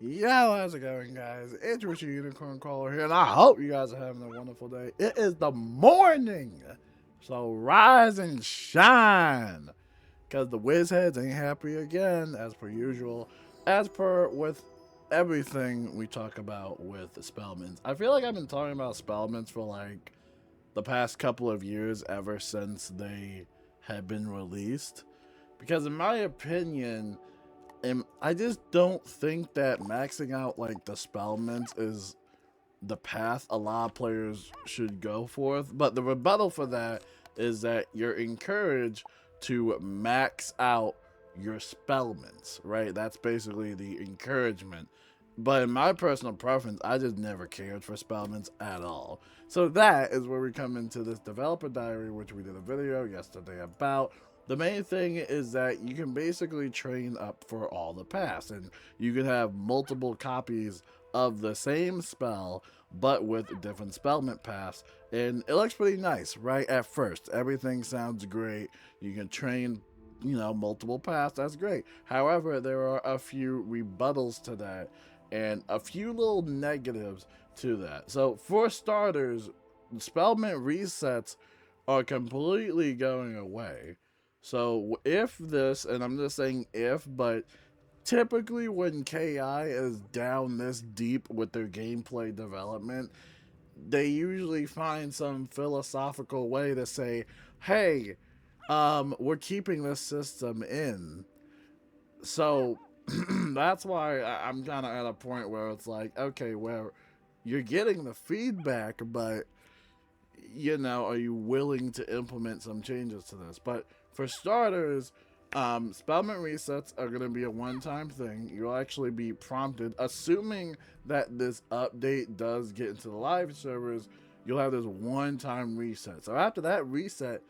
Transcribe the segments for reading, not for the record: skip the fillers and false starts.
Yo, how's it going, guys? It's Richard Unicorn Caller here, and I hope you guys are having a wonderful day. It is the morning, so rise and shine, because the whiz heads ain't happy again, as per usual, as per with everything we talk about with Spellments. I feel like I've been talking about Spellments for like the past couple of years, ever since they had been released, because in my opinion, and I just don't think that maxing out like the spellments is the path a lot of players should go forth. But the rebuttal for that is that you're encouraged to max out your spellments, right? That's basically the encouragement. But in my personal preference, I just never cared for spellments at all. So that is where we come into this developer diary, which we did a video yesterday about. The main thing is that you can basically train up for all the paths, and you can have multiple copies of the same spell but with different spellment paths, and it looks pretty nice right at first. Everything sounds great. You can train, multiple paths. That's great. However, there are a few rebuttals to that and a few little negatives to that. So for starters, spellment resets are completely going away. So if this, and I'm just saying if, but typically when KI is down this deep with their gameplay development, they usually find some philosophical way to say, hey, we're keeping this system in. So that's why I'm kind of at a point where it's like, okay, well, you're getting the feedback, but are you willing to implement some changes to this? But for starters, spellment resets are going to be a one-time thing. You'll actually be prompted, assuming that this update does get into the live servers. You'll have this one-time reset. So after that reset,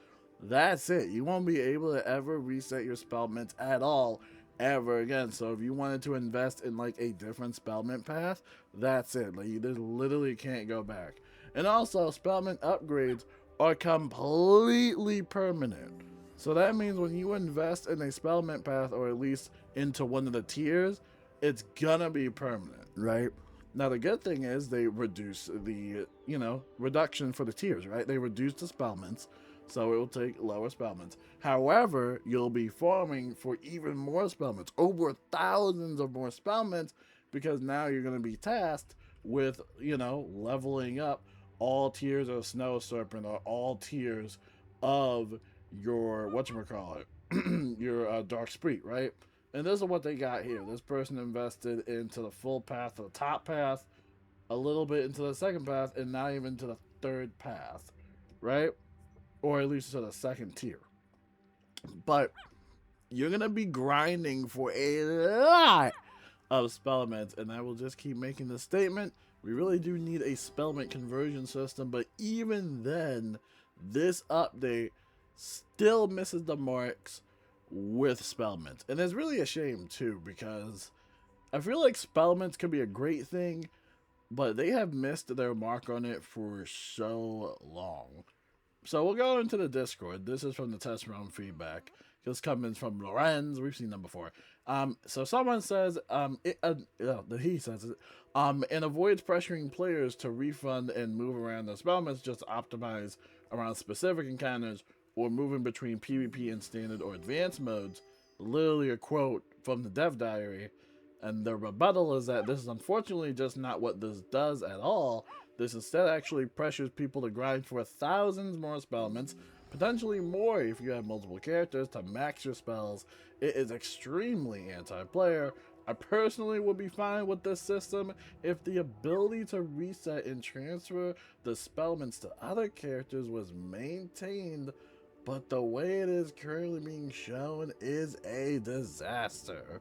that's it. You won't be able to ever reset your spellments at all ever again. So if you wanted to invest in like a different spellment path, that's it. Like you just literally can't go back. And also, spellment upgrades are completely permanent. So that means when you invest in a spellment path, or at least into one of the tiers, it's gonna be permanent, right? Now the good thing is they reduce the, reduction for the tiers, right? They reduce the spellments, so it will take lower spellments. However, you'll be farming for even more spellments, over thousands of more spellments, because now you're gonna be tasked with, leveling up all tiers of Snow Serpent, or all tiers of your whatchamacallit, your Dark Spree, right? And this is what they got here. This person invested into the full path, the top path, a little bit into the second path, and not even to the third path, right? Or at least to the second tier. But you're gonna be grinding for a lot of spellments, and I will just keep making this statement. We really do need a spellment conversion system, but even then, this update still misses the marks with spellments. And it's really a shame too, because I feel like spellments could be a great thing, but they have missed their mark on it for so long. So we'll go into the Discord. This is from the test round feedback. This comes from Lorenz. We've seen them before. So someone says, he says it, and avoids pressuring players to refund and move around the spellments, just optimize around specific encounters or moving between PvP and standard or advanced modes. Literally a quote from the dev diary. And the rebuttal is that this is unfortunately just not what this does at all. This instead actually pressures people to grind for thousands more spellments, potentially more if you have multiple characters, to max your spells. It is extremely anti-player. I personally would be fine with this system if the ability to reset and transfer the spellments to other characters was maintained, but the way it is currently being shown is a disaster.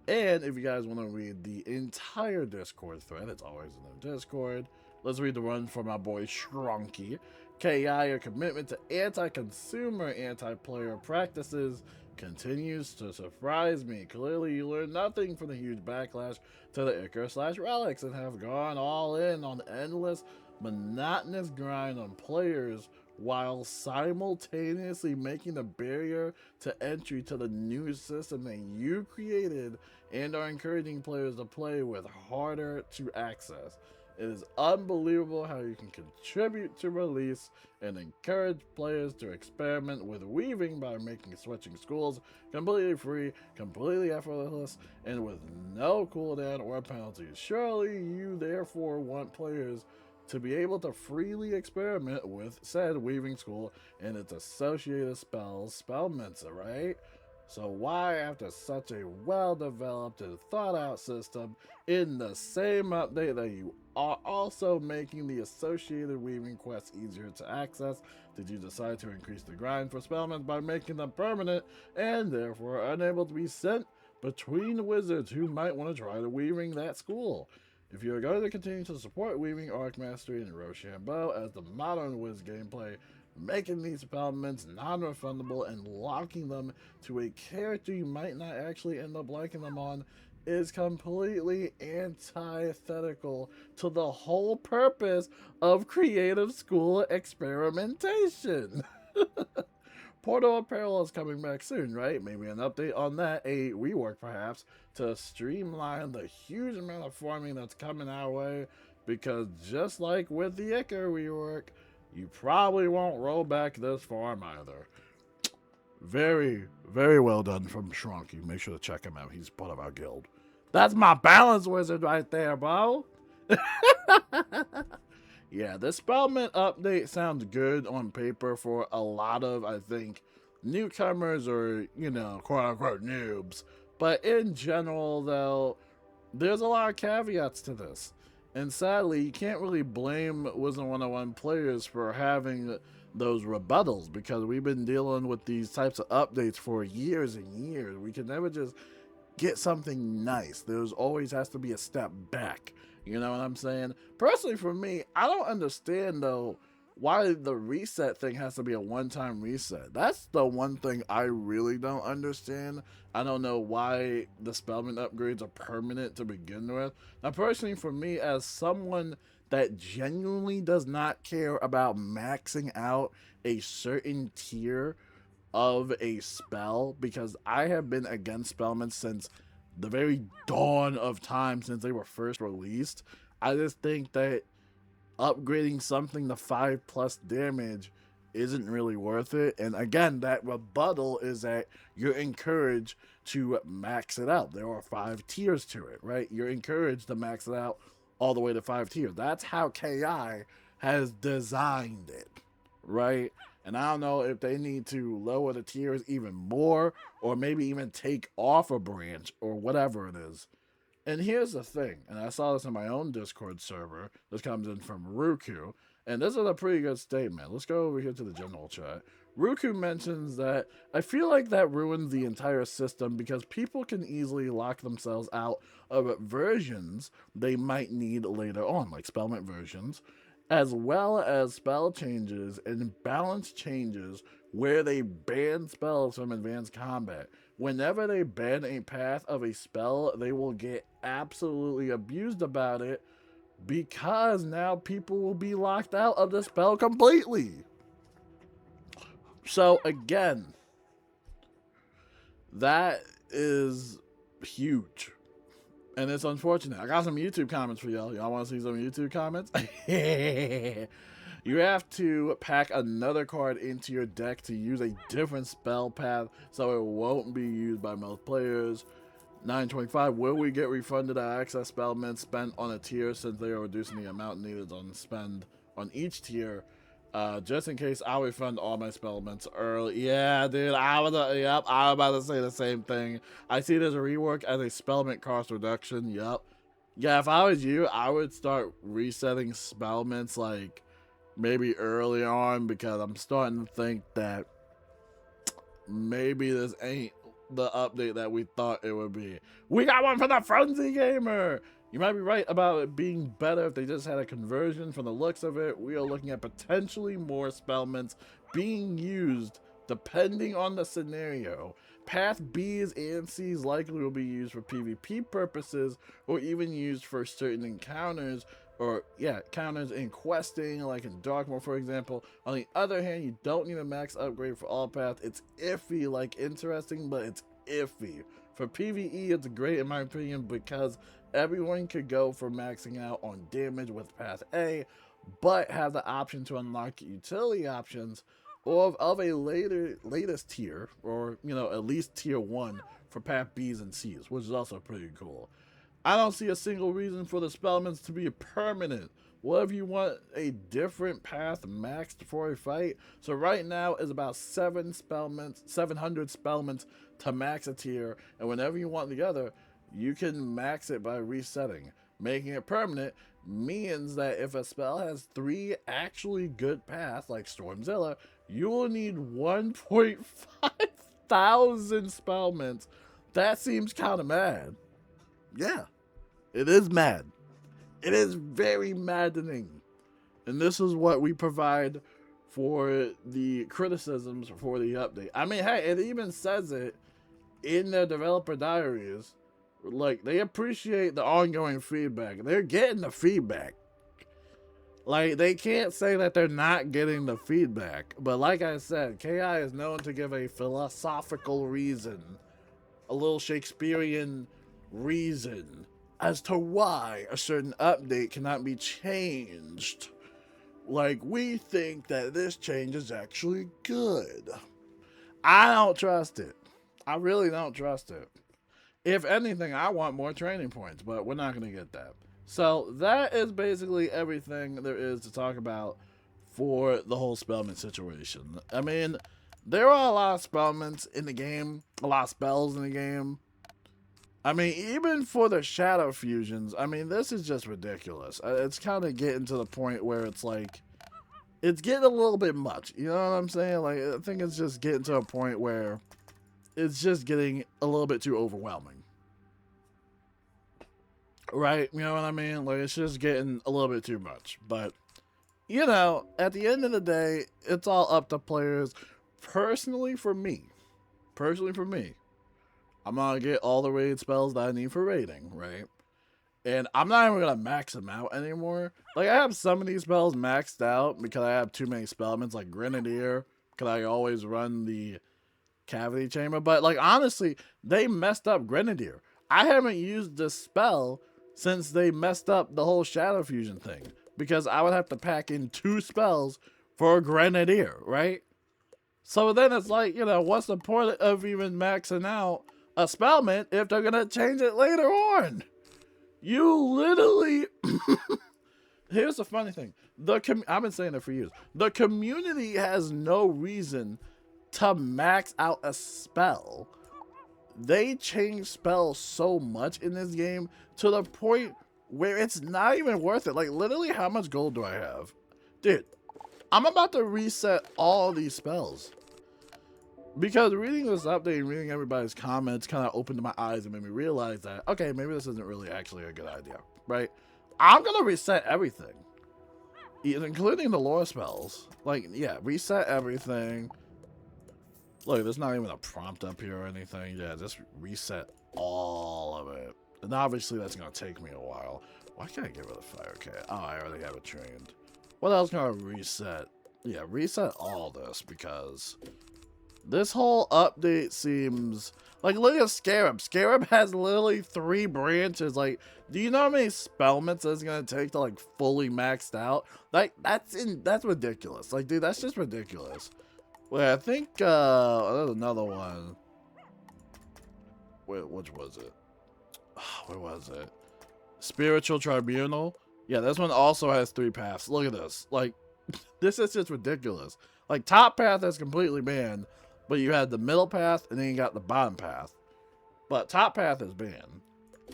And if you guys want to read the entire Discord thread, it's always in the Discord. Let's read the one from my boy Shrunky. KI, your commitment to anti-consumer, anti-player practices continues to surprise me. Clearly, you learned nothing from the huge backlash to the Icar/Relics and have gone all in on endless, monotonous grind on players while simultaneously making the barrier to entry to the new system that you created and are encouraging players to play with harder to access. It is unbelievable how you can contribute to release and encourage players to experiment with weaving by making switching schools completely free, completely effortless, and with no cooldown or penalties. Surely you therefore want players to be able to freely experiment with said weaving school and its associated spells, spellments, right? So why, after such a well-developed and thought-out system, in the same update that you are also making the associated weaving quests easier to access, did you decide to increase the grind for spellments by making them permanent and therefore unable to be sent between wizards who might want to try to weaving that school? If you are going to continue to support weaving, arc mastery, and Rochambeau as the modern Wiz gameplay, making these spellments non-refundable and locking them to a character you might not actually end up liking them on is completely antithetical to the whole purpose of creative school experimentation. Portal Apparel is coming back soon, right? Maybe an update on that, a rework perhaps, to streamline the huge amount of farming that's coming our way, because just like with the Icar rework, you probably won't roll back this farm either. Very, very well done from Shrunky. Make sure to check him out. He's part of our guild. That's my balance wizard right there, bro. Yeah, the Spellment update sounds good on paper for a lot of, I think, newcomers or, you know, quote-unquote noobs. But in general, though, there's a lot of caveats to this. And sadly, you can't really blame Wizard101 players for having those rebuttals, because we've been dealing with these types of updates for years and years. We can never just get something nice. There's always has to be a step back. You know what I'm saying? Personally, for me, I don't understand, though, why the reset thing has to be a one-time reset. That's the one thing I really don't understand. I don't know why the Spellman upgrades are permanent to begin with. Now, personally, for me, as someone that genuinely does not care about maxing out a certain tier of a spell, because I have been against Spellments since the very dawn of time, since they were first released. I just think that upgrading something to 5+ damage isn't really worth it. And again, that rebuttal is that you're encouraged to max it out. There are 5 tiers to it, right? You're encouraged to max it out all the way to 5 tiers. That's how KI has designed it, right? And I don't know if they need to lower the tiers even more, or maybe even take off a branch, or whatever it is. And here's the thing, and I saw this in my own Discord server. This comes in from Ruku, and this is a pretty good statement. Let's go over here to the general chat. Ruku mentions that, I feel like that ruins the entire system because people can easily lock themselves out of versions they might need later on, like Spellment versions, as well as spell changes and balance changes where they ban spells from advanced combat. Whenever they ban a path of a spell, they will get absolutely abused about it, because now people will be locked out of the spell completely. So again, that is huge. And it's unfortunate. I got some YouTube comments for y'all. Y'all want to see some YouTube comments? You have to pack another card into your deck to use a different spell path so it won't be used by most players. 925, will we get refunded our access spellments spent on a tier since they are reducing the amount needed on spend on each tier? Just in case, I'll refund all my spellments early. Yeah, dude, I was about to say the same thing. I see this rework as a spellment cost reduction. Yep. Yeah, if I was you, I would start resetting spellments like maybe early on, because I'm starting to think that maybe this ain't the update that we thought it would be. We got one for the Frenzy Gamer! You might be right about it being better if they just had a conversion. From the looks of it, we are looking at potentially more spellments being used depending on the scenario. Path B's and C's likely will be used for PvP purposes, or even used for certain encounters, or yeah, counters in questing, like in dark mode, for example. On the other hand, you don't need a max upgrade for all paths. It's iffy, like interesting, but it's iffy. For PvE, it's great in my opinion because everyone could go for maxing out on damage with path A, but have the option to unlock utility options of a latest tier, or at least tier 1 for path B's and C's, which is also pretty cool. I don't see a single reason for the Spellements to be permanent. What if you want a different path maxed for a fight? So right now is about 700 Spellements to max a tier, and whenever you want the other, you can max it by resetting. Making it permanent means that if a spell has 3 actually good paths, like Stormzilla, you will need 1.5 thousand Spellements. That seems kind of mad. Yeah, it is mad. It is very maddening. And this is what we provide for the criticisms for the update. I mean, hey, it even says it in their developer diaries. Like, they appreciate the ongoing feedback. They're getting the feedback. Like, they can't say that they're not getting the feedback. But like I said, KI is known to give a philosophical reason, a little Shakespearean reason as to why a certain update cannot be changed. Like, we think that this change is actually good. I don't trust it. I really don't trust it. If anything, I want more training points, but we're not going to get that. So that is basically everything there is to talk about for the whole Spellman situation. I mean, there are a lot of Spellments in the game, a lot of spells in the game. I mean, even for the shadow fusions, I mean, this is just ridiculous. It's kind of getting to the point where it's like, it's getting a little bit much. You know what I'm saying? Like, I think it's just getting to a point where it's just getting a little bit too overwhelming. Right? You know what I mean? Like, it's just getting a little bit too much. But, at the end of the day, it's all up to players. Personally, for me, I'm going to get all the raid spells that I need for raiding, right? And I'm not even going to max them out anymore. Like, I have some of these spells maxed out because I have too many Spellements, like Grenadier, because I always run the Cavity Chamber. But, like, honestly, they messed up Grenadier. I haven't used this spell since they messed up the whole Shadow Fusion thing, because I would have to pack in 2 spells for a Grenadier, right? So then it's like, what's the point of even maxing out a Spellment if they're going to change it later on? You literally... Here's the funny thing. I've been saying it for years. The community has no reason to max out a spell. They change spells so much in this game to the point where it's not even worth it. Like, literally, how much gold do I have? Dude, I'm about to reset all these spells. Because reading this update and reading everybody's comments kind of opened my eyes and made me realize that, okay, maybe this isn't really actually a good idea, right? I'm going to reset everything, including the lore spells. Like, yeah, reset everything. Look, there's not even a prompt up here or anything. Yeah, just reset all of it. And obviously that's going to take me a while. Why can't I get rid of Fire Cat? Oh, I already have it trained. What else can I reset? Yeah, reset all this, because this whole update seems... Like, look at Scarab. Scarab has literally 3 branches. Like, do you know how many Spellments it's going to take to, like, fully maxed out? Like, that's ridiculous. Like, dude, that's just ridiculous. Wait, I think, there's another one. Wait, which was it? Where was it? Spiritual Tribunal? Yeah, this one also has 3 paths. Look at this. Like, this is just ridiculous. Like, top path is completely banned, but you had the middle path, and then you got the bottom path. But top path is banned.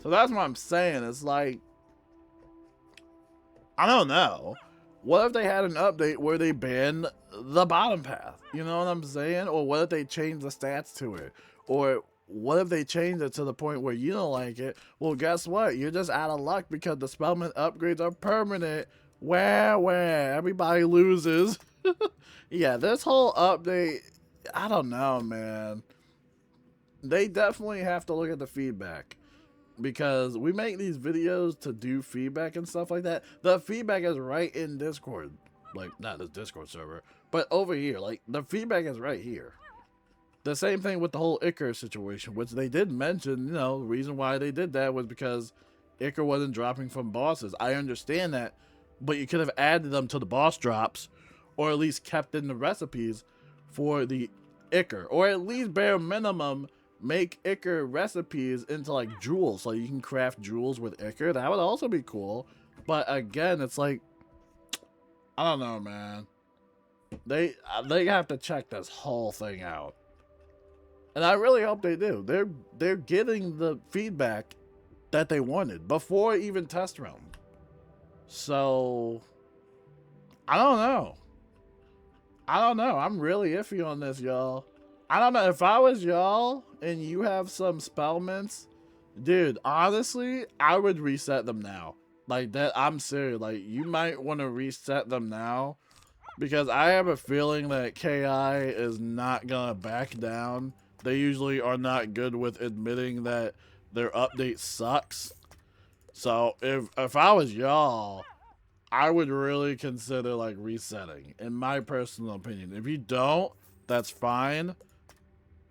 So that's what I'm saying. It's like, I don't know. What if they had an update where they ban the bottom path? You know what I'm saying? Or what if they change the stats to it? Or what if they change it to the point where you don't like it? Well, guess what? You're just out of luck because the Spellman upgrades are permanent. Where everybody loses. Yeah, this whole update, I don't know, man. They definitely have to look at the feedback. because we make these videos to do feedback and stuff like that. The feedback is right in Discord. Like, not this Discord server, but over here. Like, the feedback is right here. The same thing with the whole Icar situation, which they did mention, you know, the reason why they did that was because Icar wasn't dropping from bosses. I understand that, but you could have added them to the boss drops, or at least kept in the recipes for the Icar, or at least bare minimum make Icar recipes into like jewels, so you can craft jewels with Icar. That would also be cool. But again, it's like, I don't know, man. They have to check this whole thing out, and I really hope they do. They're getting the feedback that they wanted before even test realm. So I don't know. I'm really iffy on this, y'all. I don't know. If I was y'all and you have some Spellements, dude, honestly, I would reset them now. Like that, I'm serious. Like, you might want to reset them now, because I have a feeling that KI is not gonna back down. They usually are not good with admitting that their update sucks. So if I was y'all, I would really consider like resetting, in my personal opinion. If you don't, that's fine.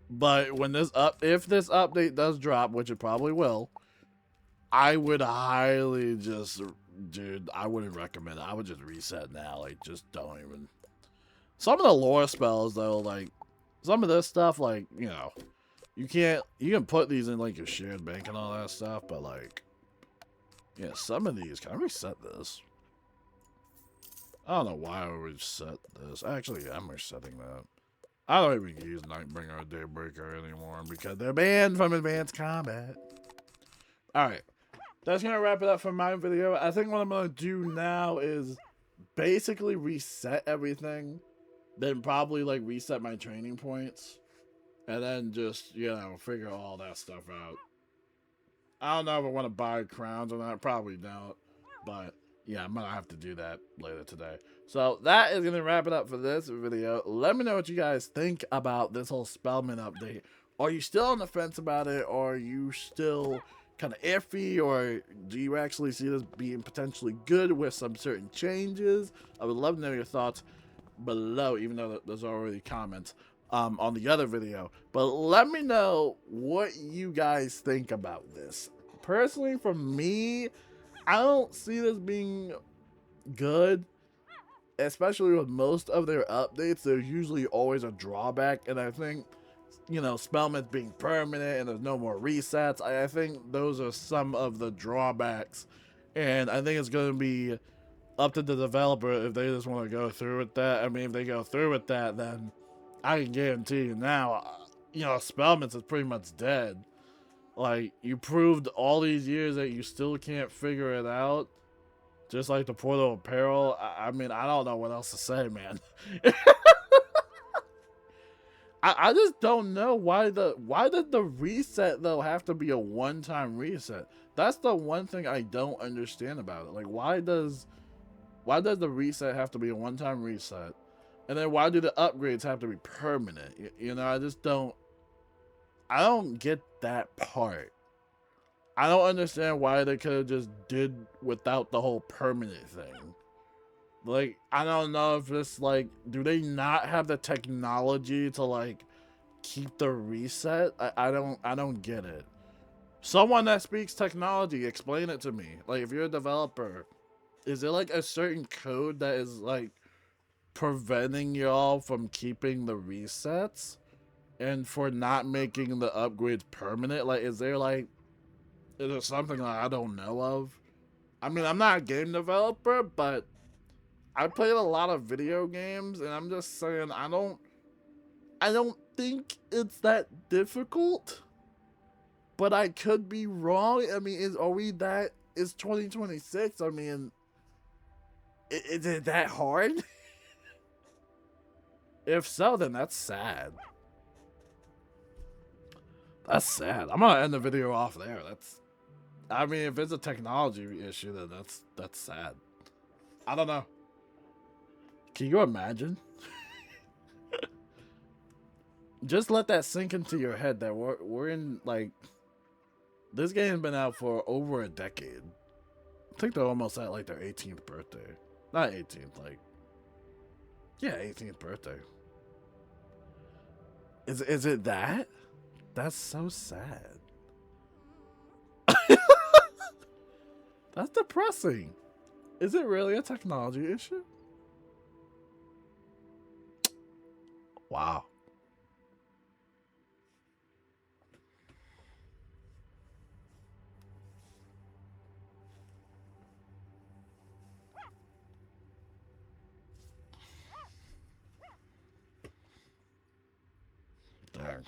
But when if this update does drop, which it probably will, I would highly just, dude, I wouldn't recommend it. I would just reset now. Like, just don't even. Some of the lore spells though, like some of this stuff, like, you know, you can put these in like your shared bank and all that stuff, but like, yeah, some of these, can I reset this? I don't know why I would reset this. Actually, I'm resetting that. I don't even use Nightbringer or Daybreaker anymore because they're banned from advanced combat. Alright, that's going to wrap it up for my video. I think what I'm going to do now is basically reset everything, then probably like reset my training points, and then just, you know, figure all that stuff out. I don't know if I want to buy crowns or not. Probably don't, but yeah, I'm gonna have to do that later today. So that is gonna wrap it up for this video. Let me know what you guys think about this whole Spellman update. Are you still on the fence about it, or are you still kind of iffy, or do you actually see this being potentially good with some certain changes? I would love to know your thoughts below, even though there's already comments on the other video. But let me know what you guys think about this. Personally, for me, I don't see this being good, especially with most of their updates. There's usually always a drawback, and I think, you know, Spellements being permanent and there's no more resets, I think those are some of the drawbacks, and I think it's going to be up to the developer if they just want to go through with that. I mean, if they go through with that, then I can guarantee you now, you know, Spellements is pretty much dead. Like, you proved all these years that you still can't figure it out. Just like the Portal of Peril. I mean, I don't know what else to say, man. I just don't know why did the reset though have to be a one-time reset? That's the one thing I don't understand about it. Like, why does the reset have to be a one-time reset? And then why do the upgrades have to be permanent? You know, I don't get that part. I don't understand why they could have just did without the whole permanent thing. Like, I don't know if it's like, do they not have the technology to like keep the reset? I don't get it. Someone that speaks technology, explain it to me. Like, if you're a developer, is there like a certain code that is like preventing y'all from keeping the resets and for not making the upgrades permanent? Like, is there something that I don't know of? I mean, I'm not a game developer, but I played a lot of video games, and I'm just saying, I don't think it's that difficult, but I could be wrong. I mean, is 2026? I mean, is it that hard? If so, then that's sad. That's sad. I'm gonna end the video off there. I mean, if it's a technology issue, then that's sad. I don't know. Can you imagine? Just let that sink into your head that we're in like This game's been out for over a decade. I think they're almost at like their 18th birthday. Not 18th, like, yeah, 18th birthday. Is it that? That's so sad. That's depressing. Is it really a technology issue? Wow. Dang.